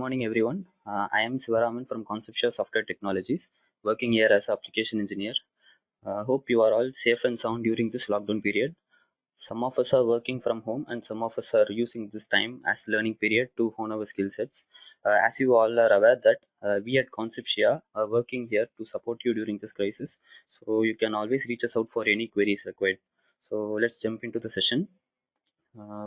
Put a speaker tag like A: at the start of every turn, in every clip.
A: morning, everyone. I am Sivaraman from Conceptual Software Technologies, working here as application engineer. Hope you are all safe and sound during this lockdown period. Some of us are working from home, and some of us are using this time as learning period to hone our skill sets. As you all are aware that we at Conceptia are working here to support you during this crisis. So you can always reach us out for any queries required. So let's jump into the session.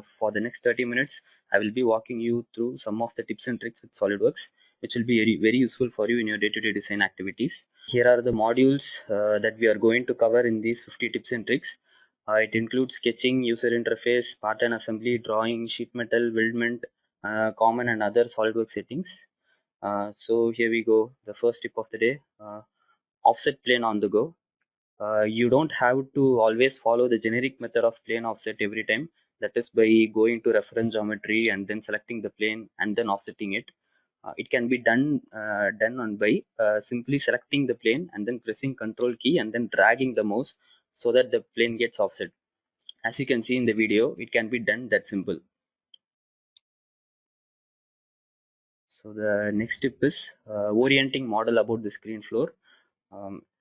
A: For the next 30 minutes, I will be walking you through some of the tips and tricks with SolidWorks, which will be very useful for you in your day-to-day design activities. Here are the modules that we are going to cover in these 50 tips and tricks. It includes sketching, user interface, pattern assembly, drawing, sheet metal, weldment, common and other SolidWorks settings. So here we go. The first tip of the day, offset plane on the go. You don't have to always follow the generic method of plane offset every time. That is by going to reference geometry and then selecting the plane and then offsetting it. It can be done on by simply selecting the plane and then pressing Control key and then dragging the mouse so that the plane gets offset. As you can see in the video, it can be done that simple. So the next tip is orienting model about the screen floor.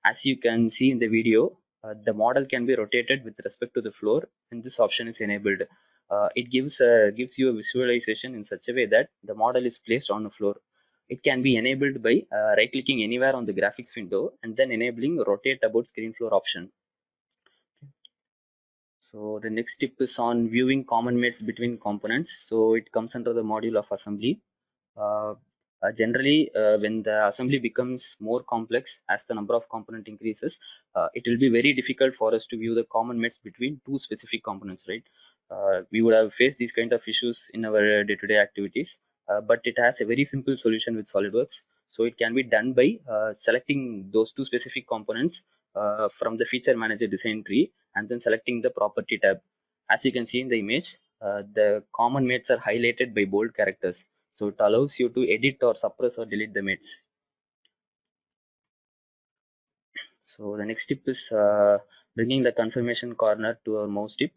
A: As you can see in the video, the model can be rotated with respect to the floor, and this option is enabled. It gives you a visualization in such a way that the model is placed on the floor. It can be enabled by right-clicking anywhere on the graphics window and then enabling rotate about screen floor option. So the next tip is on viewing common mates between components. So it comes under the module of assembly. Uh, Generally, when the assembly becomes more complex as the number of component increases, it will be very difficult for us to view the common mates between two specific components, right? We would have faced these kind of issues in our day-to-day activities, but it has a very simple solution with SolidWorks. So it can be done by selecting those two specific components from the feature manager design tree and then selecting the property tab. As you can see in the image, the common mates are highlighted by bold characters. So it allows you to edit or suppress or delete the mates. So the next tip is bringing the confirmation corner to our mouse tip.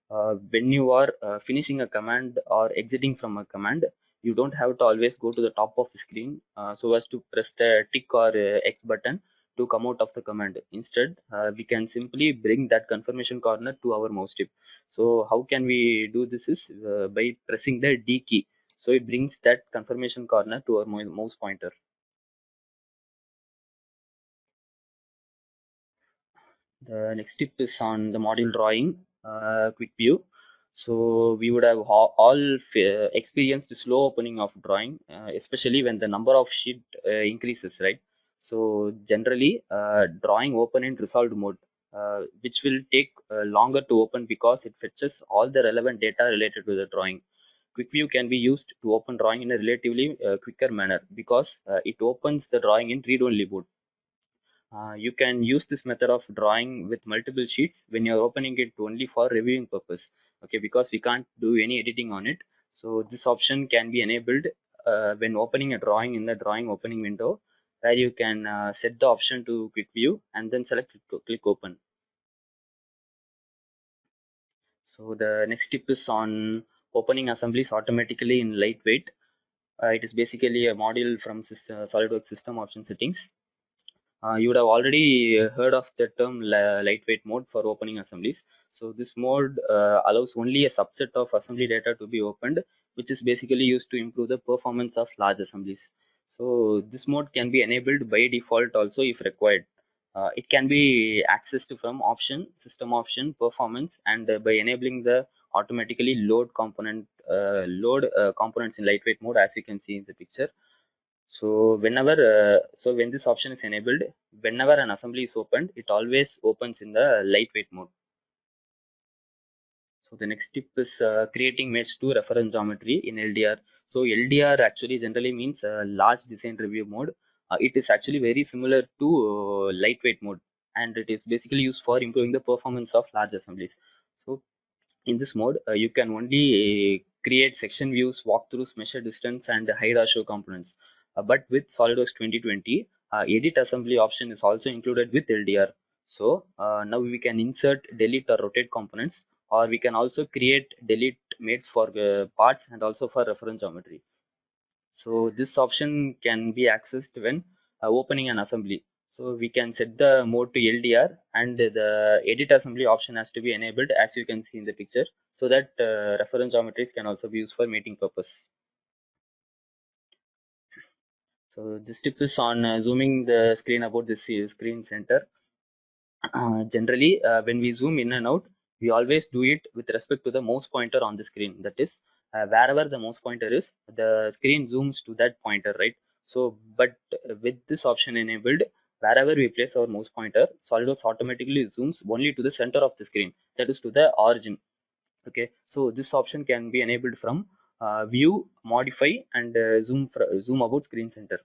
A: When you are finishing a command or exiting from a command, you don't have to always go to the top of the screen so as to press the tick or X button to come out of the command. Instead, we can simply bring that confirmation corner to our mouse tip. So how can we do this is by pressing the D key. So it brings that confirmation corner to our mouse pointer. The next tip is on the module drawing quick view. So we would have all experienced slow opening of drawing, especially when the number of sheet increases, right? So generally, drawing open in resolved mode, which will take longer to open because it fetches all the relevant data related to the drawing. Quick view can be used to open drawing in a relatively quicker manner because it opens the drawing in read-only mode. You can use this method of drawing with multiple sheets when you're opening it only for reviewing purpose. Okay, because we can't do any editing on it. So this option can be enabled when opening a drawing in the drawing opening window, where you can set the option to quick view and then select click open. So the next tip is on opening assemblies automatically in lightweight. It is basically a module from SolidWorks system option settings. You would have already heard of the term lightweight mode for opening assemblies. So this mode allows only a subset of assembly data to be opened, which is basically used to improve the performance of large assemblies. So this mode can be enabled by default also if required. It can be accessed from option, system option, performance, and by enabling the automatically load components in lightweight mode, as you can see in the picture. So when this option is enabled, whenever an assembly is opened, it always opens in the lightweight mode. So the next tip is creating mates to reference geometry in LDR. So LDR actually generally means large design review mode. It is actually very similar to lightweight mode, and it is basically used for improving the performance of large assemblies. So in this mode, you can only create section views, walkthroughs, measure distance, and hide or show components. But with SolidWorks 2020, edit assembly option is also included with LDR. So now we can insert, delete, or rotate components, or we can also create, delete mates for parts and also for reference geometry. So this option can be accessed when opening an assembly. So we can set the mode to LDR, and the edit assembly option has to be enabled, as you can see in the picture, so that reference geometries can also be used for mating purpose. So this tip is on zooming the screen about this screen center. Generally, when we zoom in and out, we always do it with respect to the mouse pointer on the screen. That is, wherever the mouse pointer is, the screen zooms to that pointer, right? So, but with this option enabled, wherever we place our mouse pointer, SolidWorks automatically zooms only to the center of the screen, that is to the origin. Okay, so this option can be enabled from view, modify, and zoom about screen center.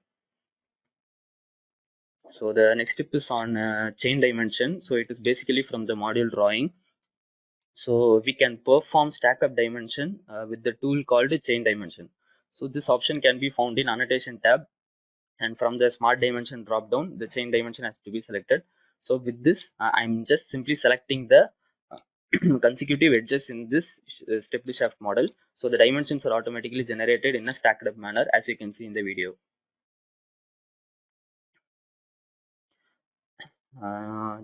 A: So the next tip is on chain dimension. So it is basically from the module drawing. So we can perform stack up dimension with the tool called chain dimension. So this option can be found in annotation tab, and from the smart dimension drop down, the chain dimension has to be selected. So with this, I'm just simply selecting the consecutive edges in this steply shaft model. So the dimensions are automatically generated in a stacked up manner, as you can see in the video.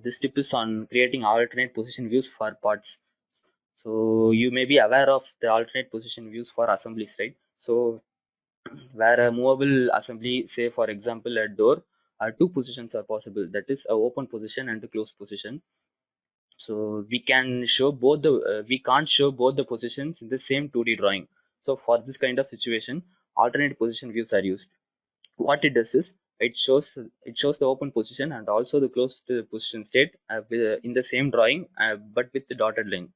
A: This tip is on creating alternate position views for parts. So you may be aware of the alternate position views for assemblies, right? So where a movable assembly, say for example a door, two positions are possible. That is a open position and a closed position. So we can show both the we can't show both the positions in the same 2D drawing. So for this kind of situation, alternate position views are used. What it does is it shows the open position and also the closed position state in the same drawing, but with the dotted line.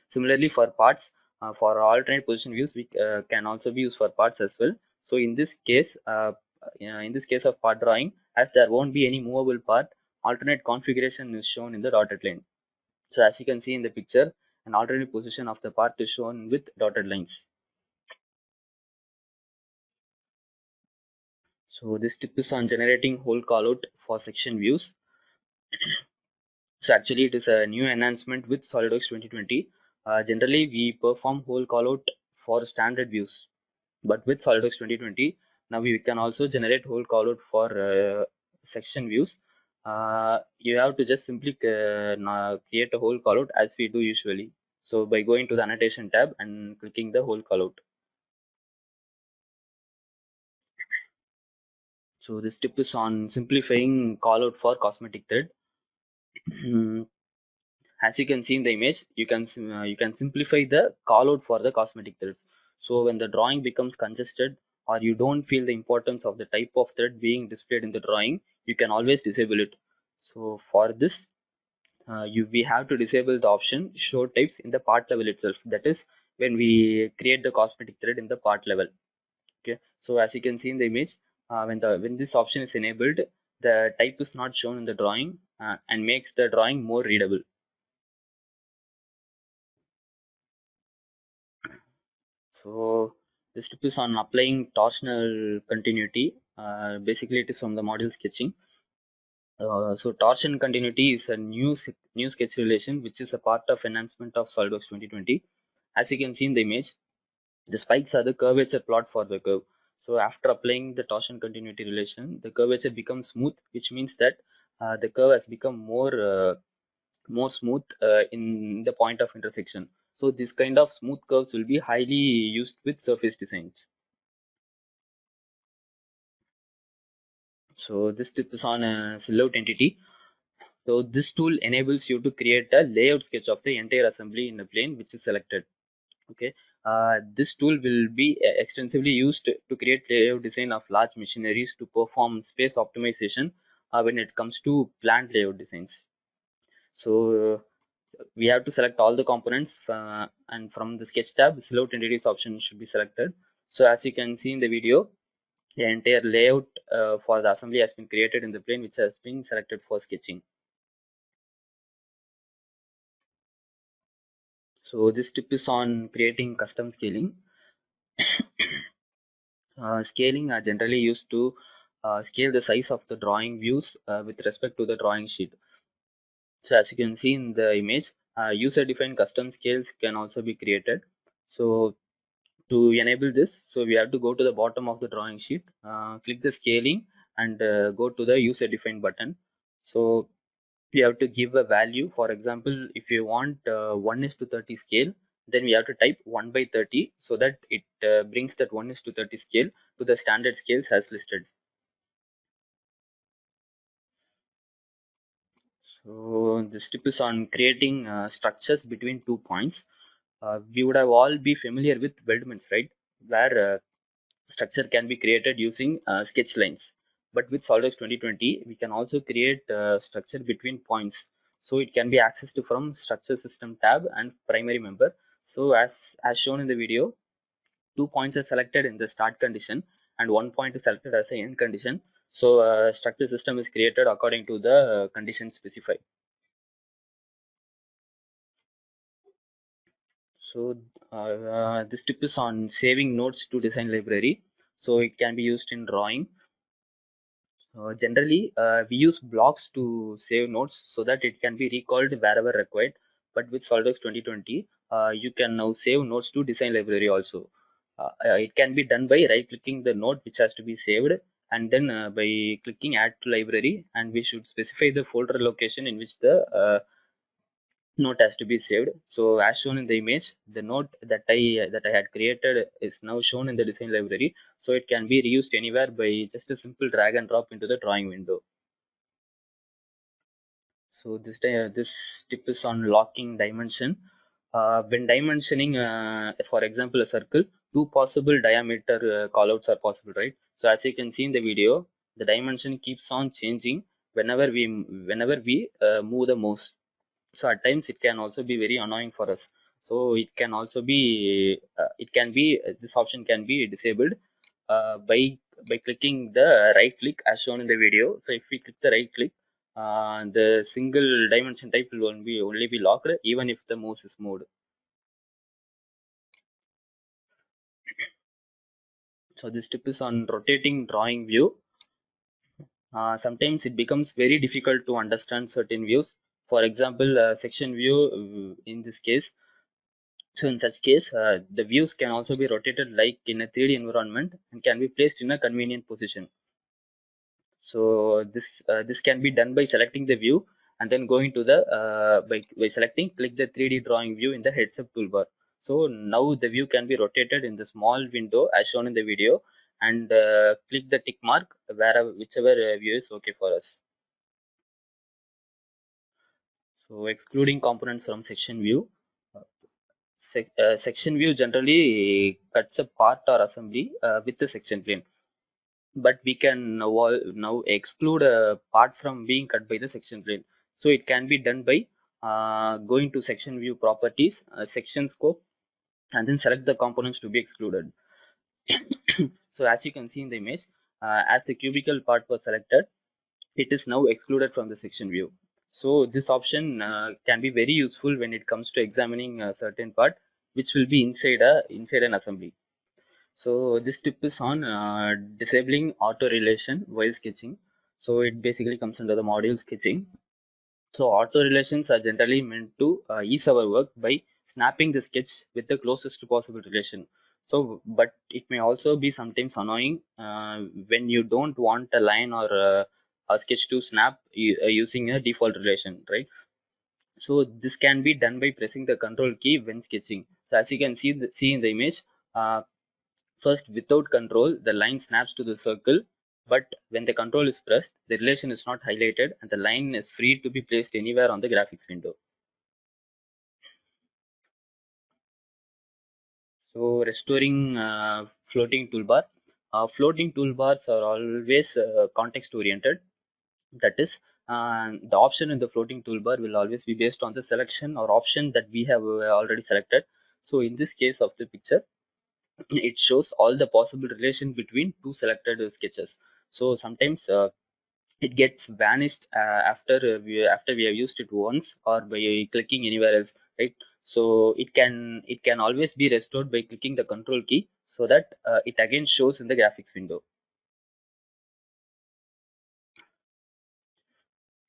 A: Similarly, for parts, for alternate position views, we can also be used for parts as well. So in this case of part drawing, as there won't be any movable part, alternate configuration is shown in the dotted line. So as you can see in the picture, an alternate position of the part is shown with dotted lines. So this tip is on generating hole callout for section views. So actually it is a new enhancement with SolidWorks 2020. Generally we perform hole callout for standard views, but with SolidWorks 2020, now we can also generate hole callout for section views. You have to just simply create a hole callout as we do usually. So by going to the annotation tab and clicking the hole callout. So this tip is on simplifying callout for cosmetic thread. As you can see in the image, you can simplify the callout for the cosmetic threads. So when the drawing becomes congested, or you don't feel the importance of the type of thread being displayed in the drawing, you can always disable it. So for this, we have to disable the option show types in the part level itself. That is when we create the cosmetic thread in the part level. Okay, so as you can see in the image, when this option is enabled, the type is not shown in the drawing, and makes the drawing more readable. So this tip is on applying torsional continuity. Basically, it is from the module sketching. So torsion continuity is a new sketch relation, which is a part of enhancement of SolidWorks 2020. As you can see in the image, the spikes are the curvature plot for the curve. So after applying the torsion continuity relation, the curvature becomes smooth, which means that the curve has become more smooth in the point of intersection. So this kind of smooth curves will be highly used with surface designs. So this tip is on a silhouette entity. So this tool enables you to create a layout sketch of the entire assembly in a plane which is selected. Okay, this tool will be extensively used to create layout design of large machineries to perform space optimization when it comes to plant layout designs. So we have to select all the components, and from the sketch tab, silhouette entities option should be selected. So as you can see in the video, the entire layout for the assembly has been created in the plane which has been selected for sketching. So this tip is on creating custom scaling. Scaling are generally used to scale the size of the drawing views with respect to the drawing sheet. So as you can see in the image, user-defined custom scales can also be created. So To enable this, so we have to go to the bottom of the drawing sheet, click the scaling, and go to the user defined button. So we have to give a value. For example, if you want 1 is to 30 scale, then we have to type 1 by 30, so that it brings that 1 is to 30 scale to the standard scales as listed. So this tip is on creating structures between 2 points. We would have all be familiar with weldments, right? Where structure can be created using sketch lines. But with SolidWorks 2020, we can also create structure between points. So it can be accessed from structure system tab and primary member. So as shown in the video, 2 points are selected in the start condition and 1 point is selected as an end condition. So structure system is created according to the condition specified. So this tip is on saving nodes to design library. So it can be used in drawing. Generally, we use blocks to save nodes so that it can be recalled wherever required. But with SolidWorks 2020, you can now save nodes to design library also. It can be done by right-clicking the node which has to be saved, and then by clicking Add to Library, and we should specify the folder location in which the node has to be saved. So as shown in the image, the node that I had created is now shown in the design library. So it can be reused anywhere by just a simple drag and drop into the drawing window. So this tip is on locking dimension. When dimensioning, for example, a circle, two possible diameter callouts are possible, right? So as you can see in the video, the dimension keeps on changing whenever we move the mouse. So at times it can also be very annoying for us. So it can also be this option can be disabled by clicking the right click as shown in the video. So if we click the right click, the single dimension type will only be locked even if the mouse is moved. So this tip is on rotating drawing view. Sometimes it becomes very difficult to understand certain views. For example, section view in this case. So in such case, the views can also be rotated like in a 3D environment and can be placed in a convenient position. So this can be done by selecting the view and then going to the by selecting click the 3D drawing view in the heads up toolbar. So now the view can be rotated in the small window as shown in the video, and click the tick mark wherever whichever view is okay for us. So excluding components from section view. Section view generally cuts a part or assembly with the section plane, but we can now exclude a part from being cut by the section plane. So it can be done by going to section view properties, section scope, and then select the components to be excluded. So as you can see in the image, as the cubicle part was selected, it is now excluded from the section view. So this option can be very useful when it comes to examining a certain part which will be inside an assembly. So this tip is on disabling auto relation while sketching. So it basically comes under the module sketching. So auto relations are generally meant to ease our work by snapping the sketch with the closest possible relation. So, but it may also be sometimes annoying when you don't want a line or a sketch to snap using a default relation, right? So this can be done by pressing the control key when sketching. So as you can see in the image, uh, first, without control, the line snaps to the circle, but when the control is pressed, the relation is not highlighted and the line is free to be placed anywhere on the graphics window. So restoring floating toolbar. Floating toolbars are always context oriented. That is, the option in the floating toolbar will always be based on the selection or option that we have already selected. So in this case of the picture, it shows all the possible relation between two selected sketches. So sometimes it gets vanished after we have used it once or by clicking anywhere else, right? So it can always be restored by clicking the control key so that it again shows in the graphics window.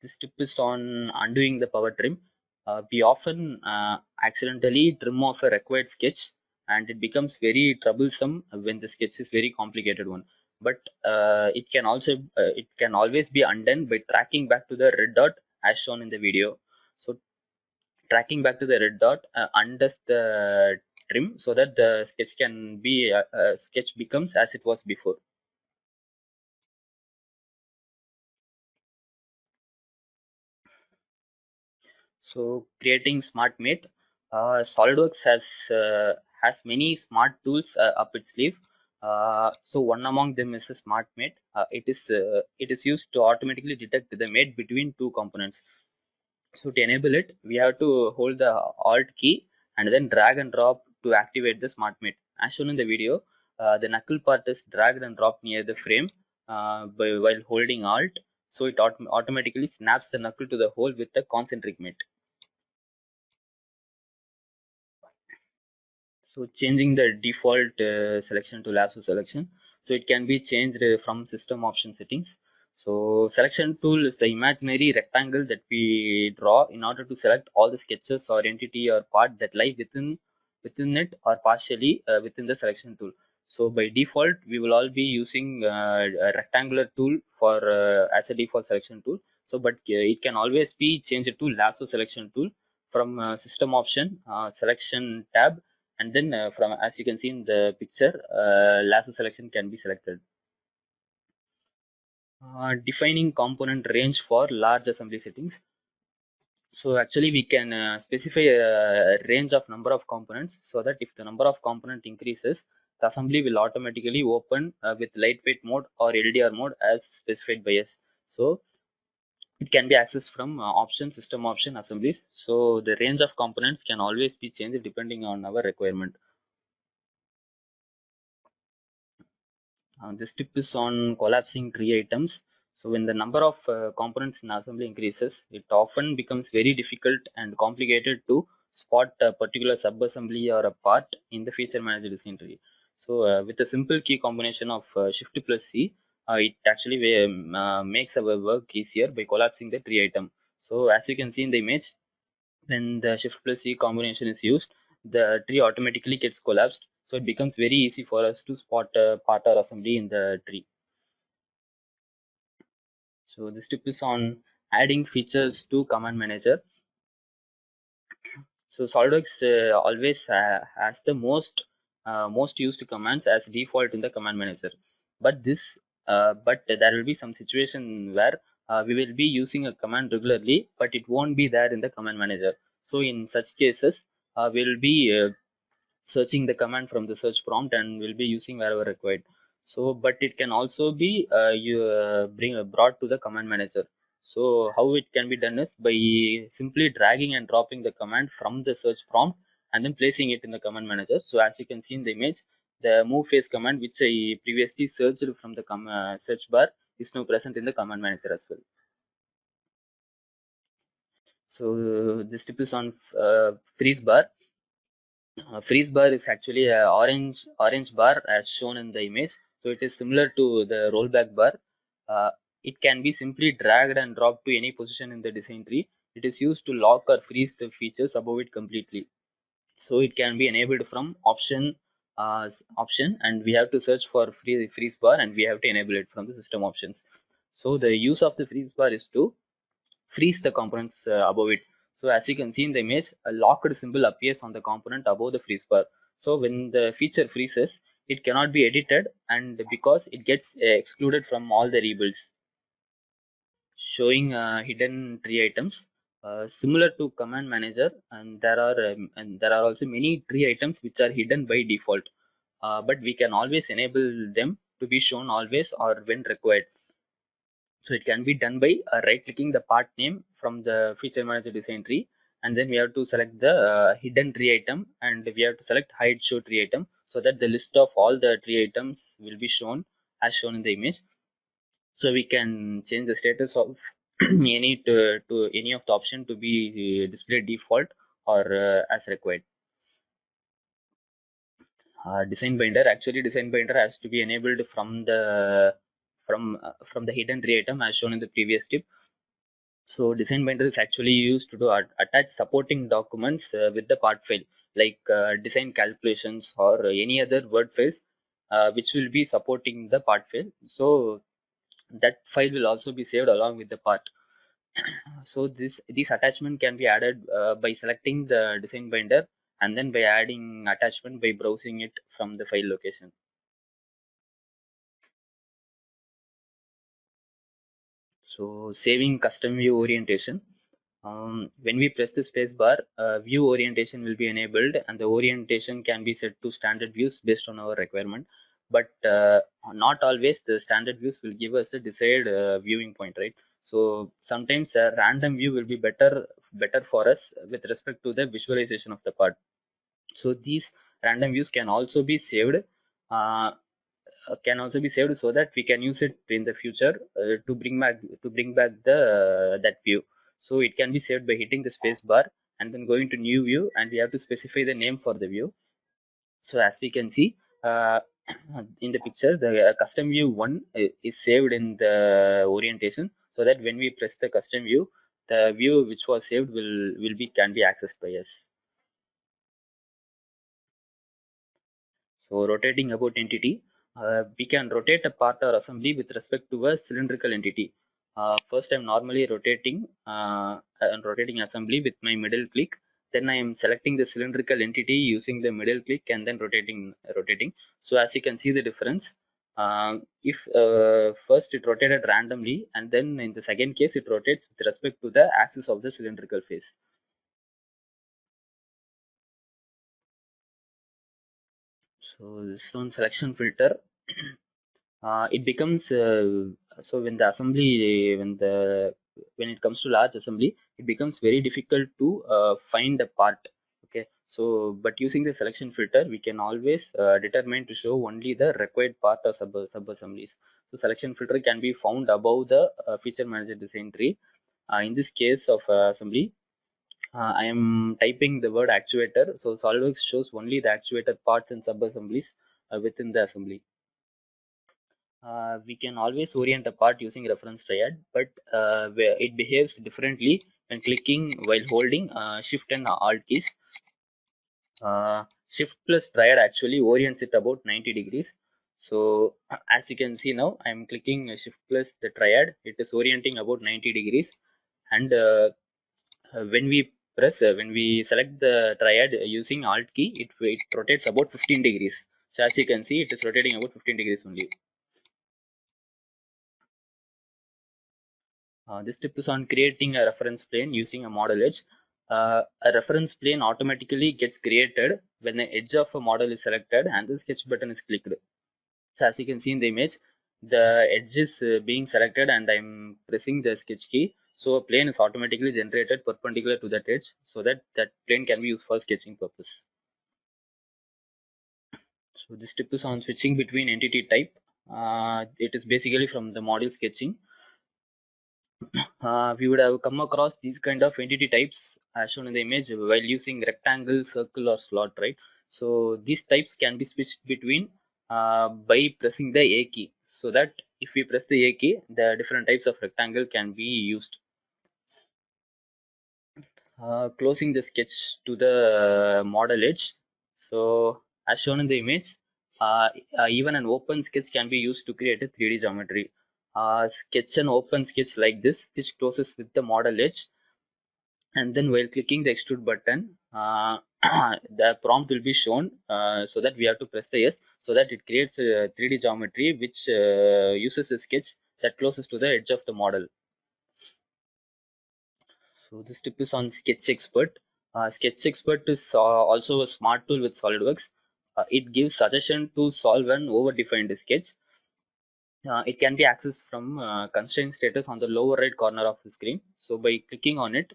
A: This tip is on undoing the power trim. We often accidentally trim off a required sketch and it becomes very troublesome when the sketch is very complicated one. But it can always be undone by tracking back to the red dot as shown in the video. So tracking back to the red dot undoes the trim so that the sketch becomes as it was before. So creating smart mate, SolidWorks has many smart tools up its sleeve. So one among them is a smart mate. It is used to automatically detect the mate between two components. So to enable it, we have to hold the Alt key and then drag and drop to activate the smart mate. As shown in the video, the knuckle part is dragged and dropped near the frame while holding Alt. So it automatically snaps the knuckle to the hole with the concentric mate. So changing the default selection to lasso selection. So it can be changed from system option settings. So selection tool is the imaginary rectangle that we draw in order to select all the sketches or entity or part that lie within it or partially within the selection tool. So by default, we will all be using a rectangular tool for as a default selection tool. So but it can always be changed to lasso selection tool from system option selection tab, and then from as you can see in the picture, lasso selection can be selected. Defining component range for large assembly settings. So actually we can specify a range of number of components so that if the number of component increases, the assembly will automatically open with lightweight mode or LDR mode as specified by us. So it can be accessed from option system option assemblies. So the range of components can always be changed depending on our requirement. This tip is on collapsing tree items. So when the number of components in assembly increases, it often becomes very difficult and complicated to spot a particular sub-assembly or a part in the feature manager design tree. So with a simple key combination of Shift plus C, it actually makes our work easier by collapsing the tree item. So as you can see in the image, when the Shift plus C combination is used, the tree automatically gets collapsed. So it becomes very easy for us to spot a part or assembly in the tree. So this tip is on adding features to command manager. So SolidWorks always has the most used commands as default in the command manager. But there will be some situation where we will be using a command regularly, but it won't be there in the command manager. So in such cases, we'll be searching the command from the search prompt and will be using wherever required. So but it can also be brought to the command manager. So how it can be done is by simply dragging and dropping the command from the search prompt and then placing it in the command manager. So as you can see in the image, the move face command which I previously searched from the search bar is now present in the command manager as well. So this tip is on freeze bar. Freeze bar is actually a orange bar as shown in the image. So it is similar to the rollback bar. uh, it can be simply dragged and dropped to any position in the design tree. It is used to lock or freeze the features above it completely. So it can be enabled from option, and we have to search for freeze bar and we have to enable it from the system options. So the use of the freeze bar is to freeze the components above it. So as you can see in the image, a locked symbol appears on the component above the freeze bar. So when the feature freezes, it cannot be edited, and because it gets excluded from all the rebuilds. Showing hidden tree items similar to command manager, and there are also many tree items which are hidden by default, but we can always enable them to be shown always or when required. So it can be done by right clicking the part name from the feature manager design tree, and then we have to select the hidden tree item, and we have to select hide show tree item so that the list of all the tree items will be shown as shown in the image. So we can change the status of to any of the option to be displayed default or as required. Design binder, actually design binder has to be enabled from the hidden tree item as shown in the previous tip. So design binder is actually used to attach supporting documents with the part file, like design calculations or any other word files which will be supporting the part file. So that file will also be saved along with the part. So this attachment can be added by selecting the design binder and then by adding attachment by browsing it from the file location. So saving custom view orientation. When we press the space bar, view orientation will be enabled and the orientation can be set to standard views based on our requirement. But not always the standard views will give us the desired viewing point, right? So sometimes a random view will be better for us with respect to the visualization of the part. So these random views uh, can also be saved so that we can use it in the future to bring back the that view. So it can be saved by hitting the space bar and then going to new view, and we have to specify the name for the view. So as we can see uh, in the picture, the custom view 1 is saved in the orientation, so that when we press the custom view, the view which was saved will be can be accessed by us. So rotating about entity, we can rotate a part or assembly with respect to a cylindrical entity. First, I'm normally rotating assembly with my middle click. Then I am selecting the cylindrical entity using the middle click and then rotating. So as you can see the difference. If first it rotated randomly, and then in the second case it rotates with respect to the axis of the cylindrical face. So this one selection filter. It becomes so when it comes to large assembly, it becomes very difficult to find a part. Okay, so but using the selection filter, we can always determine to show only the required part or sub assemblies. So selection filter can be found above the feature manager design tree. In this case of assembly, I am typing the word actuator, so SolidWorks shows only the actuator parts and sub assemblies within the assembly. We can always orient a part using reference triad, but where it behaves differently when clicking while holding shift and alt keys. Shift plus triad actually orients it about 90 degrees. So as you can see now, I'm clicking shift plus the triad. It is orienting about 90 degrees. And when we select the triad using alt key, it rotates about 15 degrees. So as you can see, it is rotating about 15 degrees only. This tip is on creating a reference plane using a model edge. A reference plane automatically gets created when the edge of a model is selected and the sketch button is clicked. So as you can see in the image, the edge is being selected and I'm pressing the sketch key. So a plane is automatically generated perpendicular to that edge, so that that plane can be used for sketching purpose. So this tip is on switching between entity type. It is basically from the model sketching. We would have come across these kind of entity types as shown in the image while using rectangle, circle, or slot, right? So these types can be switched between by pressing the A key, so that if we press the A key, the different types of rectangle can be used. Closing the sketch to the model edge. So as shown in the image, even an open sketch can be used to create a 3D geometry. Sketch an open sketch like this, which closes with the model edge, and then while clicking the extrude button, the prompt will be shown, so that we have to press the yes, so that it creates a 3D geometry which uses a sketch that closes to the edge of the model. So this tip is on Sketch Expert. Sketch Expert is also a smart tool with SolidWorks. It gives suggestion to solve an overdefined sketch. It can be accessed from constraint status on the lower right corner of the screen. So by clicking on it,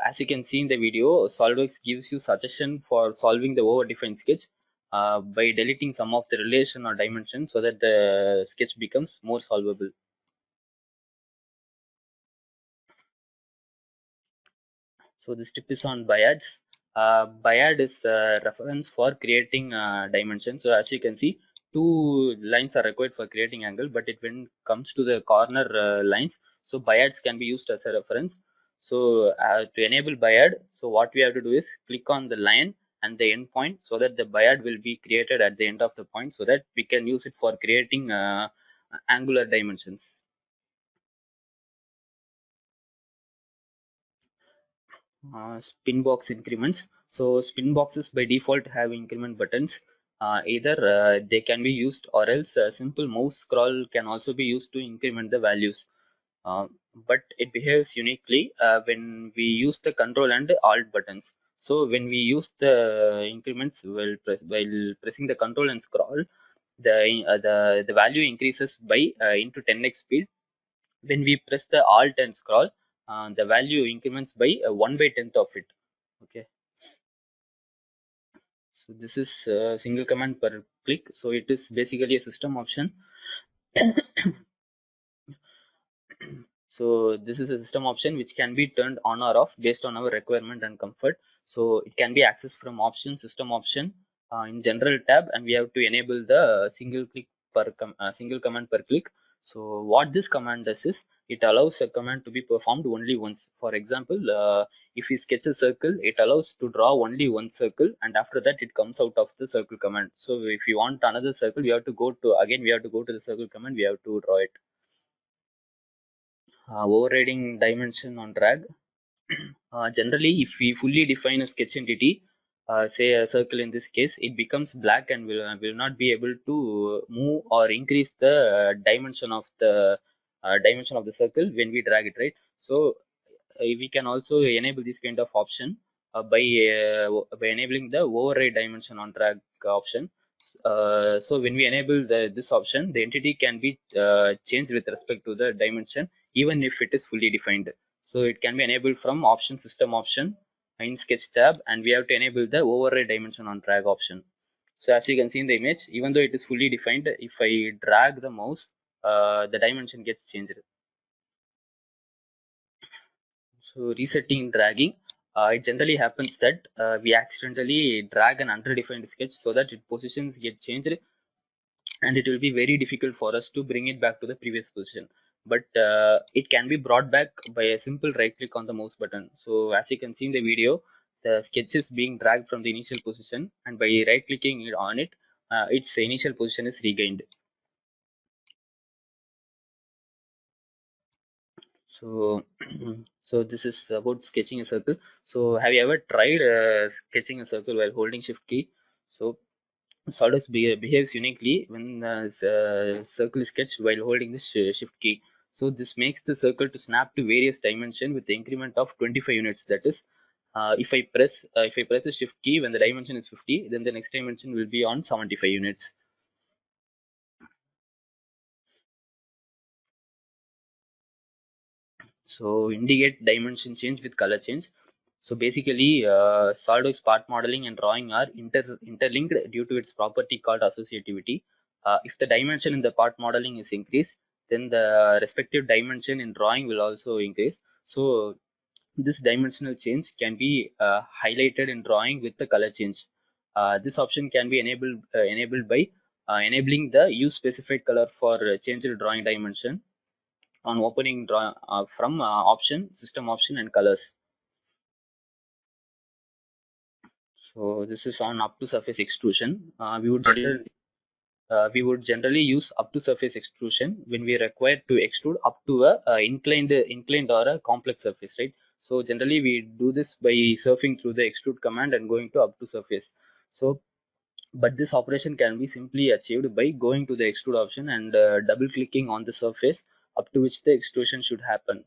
A: as you can see in the video, SolidWorks gives you suggestion for solving the overdefined sketch by deleting some of the relation or dimension, so that the sketch becomes more solvable. So this tip is on Bayards. Bayard is a reference for creating dimension. So as you can see, two lines are required for creating angle, but when it comes to the corner lines, So Bayards can be used as a reference. So to enable Bayard, so what we have to do is click on the line and the endpoint so that the Bayard will be created at the end of the point, so that we can use it for creating angular dimensions. Spin box increments. So spin boxes by default have increment buttons. Either they can be used, or else a simple mouse scroll can also be used to increment the values. Uh, but it behaves uniquely when we use the control and alt buttons. So when we use the increments while pressing the control and scroll, the value increases by into 10x speed. When we press the alt and scroll, the value increments by 1 by 10th of it. Okay, so this is single command per click, so it is basically a system option. So this is a system option which can be turned on or off based on our requirement and comfort. So it can be accessed from option, system option, in general tab, and we have to enable the single command per click. So what this command does is it allows a command to be performed only once. For example, if we sketch a circle, it allows to draw only one circle, and after that it comes out of the circle command. So if you want another circle, we have to go to the circle command, we have to draw it. Overriding dimension on drag. Generally, if we fully define a sketch entity, say a circle in this case, it becomes black and will not be able to move or increase the dimension of the circle when we drag it, right? So we can also enable this kind of option by enabling the override dimension on drag option. So when we enable this option, the entity can be changed with respect to the dimension, even if it is fully defined. So it can be enabled from option, system option in sketch tab, and we have to enable the override dimension on drag option. So as you can see in the image, even though it is fully defined, if I drag the mouse, the dimension gets changed. So resetting dragging, it generally happens that we accidentally drag an underdefined sketch so that its positions get changed, and it will be very difficult for us to bring it back to the previous position. But it can be brought back by a simple right click on the mouse button. So as you can see in the video, the sketch is being dragged from the initial position, and by right clicking on it, its initial position is regained. So so this is about sketching a circle. So have you ever tried sketching a circle while holding shift key? So SolidWorks behaves uniquely when circle is sketched while holding the shift key. So this makes the circle to snap to various dimension with the increment of 25 units. That is, if I press the shift key when the dimension is 50, then the next dimension will be on 75 units. So indicate dimension change with color change. So basically, SolidWorks part modeling and drawing are interlinked due to its property called associativity. If the dimension in the part modeling is increased, then the respective dimension in drawing will also increase. So this dimensional change can be highlighted in drawing with the color change. This option can be enabled by enabling the use specified color for changed drawing dimension on opening from option, system option, and colors. So this is on up to surface extrusion. We would generally use up to surface extrusion when we require to extrude up to a inclined or a complex surface, right? So generally we do this by surfing through the extrude command and going to up to surface. So but this operation can be simply achieved by going to the extrude option and double clicking on the surface up to which the extrusion should happen.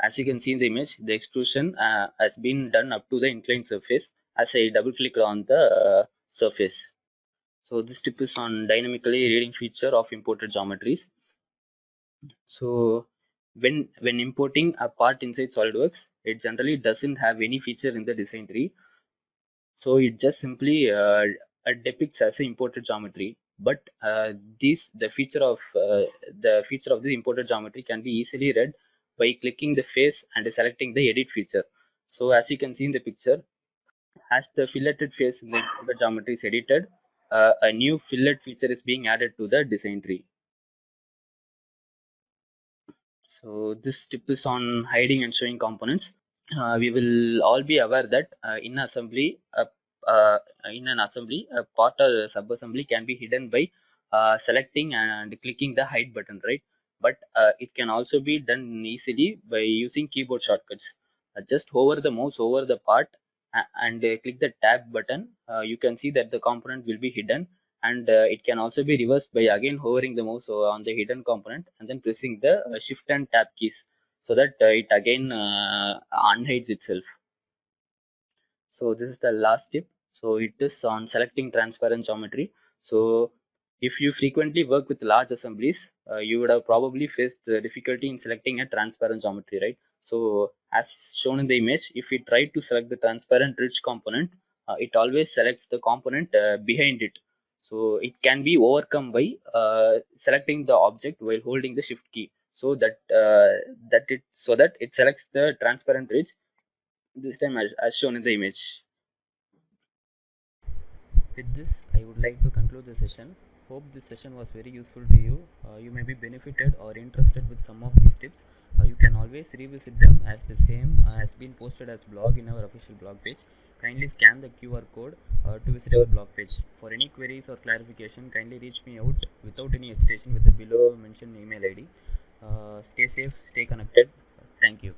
A: As you can see in the image, the extrusion has been done up to the inclined surface as I double click on the surface. So this tip is on dynamically reading feature of imported geometries. So when importing a part inside SolidWorks, it generally doesn't have any feature in the design tree. So it just simply depicts as an imported geometry. But the feature of the imported geometry can be easily read by clicking the face and selecting the edit feature. So as you can see in the picture, as the filleted face in the imported geometry is edited, a new fillet feature is being added to the design tree. So this tip is on hiding and showing components. We will all be aware that uh, in an assembly, a part or sub-assembly can be hidden by selecting and clicking the hide button, right? But it can also be done easily by using keyboard shortcuts. Just hover the mouse over the part and click the tab button. You can see that the component will be hidden, and it can also be reversed by again hovering the mouse on the hidden component and then pressing the shift and tab keys, so that it again unhides itself. So this is the last tip. So it is on selecting transparent geometry. So if you frequently work with large assemblies, you would have probably faced the difficulty in selecting a transparent geometry, right? So as shown in the image, if we try to select the transparent ridge component, it always selects the component behind it. So it can be overcome by selecting the object while holding the shift key, so that it selects the transparent ridge this time as shown in the image. With this, I would like to conclude the session. Hope this session was very useful to you. You may be benefited or interested with some of these tips. You can always revisit them, as the same has been posted as blog in our official blog page. Kindly scan the QR code to visit our blog page. For any queries or clarification, kindly reach me out without any hesitation with the below mentioned email ID. Stay safe, stay connected. Thank you.